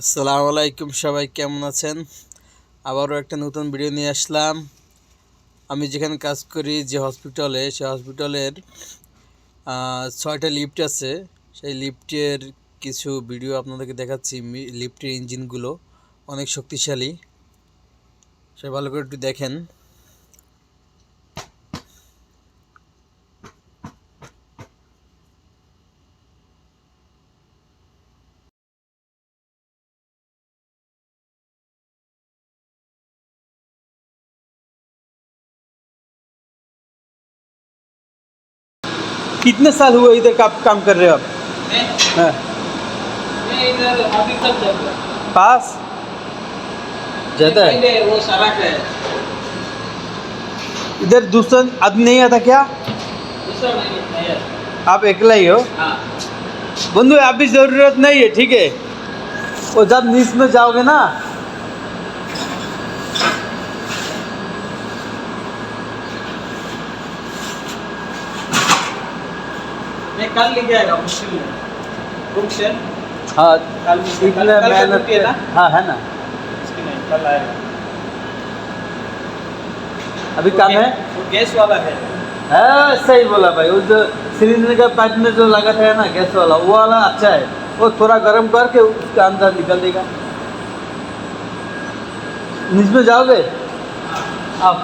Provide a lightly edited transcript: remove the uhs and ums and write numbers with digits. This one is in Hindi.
আসসালামু আলাইকুম, সবাই কেমন আছেন? আবারও একটা নতুন ভিডিও নিয়ে আসলাম। আমি যেখানে কাজ করি, যে হসপিটালে, সেই হসপিটালের 6টা লিফট আছে। সেই লিফটের কিছু ভিডিও আপনাদেরকে দেখাচ্ছি। লিফটের ইঞ্জিনগুলো অনেক শক্তিশালী, সবাই ভালো করে একটু দেখেন। कितने साल हुए इधर काम कर रहे हो आप? हाँ। मैं इधर अभी तक चल रहा है। पास ज़्यादा है। पहले वो सड़क है, इधर दूसरा आदमी नहीं आता क्या? दूसरा नहीं है। आप अकेला ही हो? हाँ, बंधु, अभी ज़रूरत नहीं है, ठीक है? वो जब नीच में जाओगे ना, मैं कल लेके आएगा मुश्किल में बुक से। हाँ कल इतने कल मेहनत छुट्टी है ना? हाँ है ना। इसकी नहीं, कल आएगा। अभी काम है? वो गैस वाला है। हाँ सही बोला भाई। वो जो सिलेंडर का पाइप में जो लगा था ना, गैस वाला, वो वाला अच्छा है। वो थोड़ा गर्म करके उसका अंदर निकल देगा। नीचे में जाओगे आप?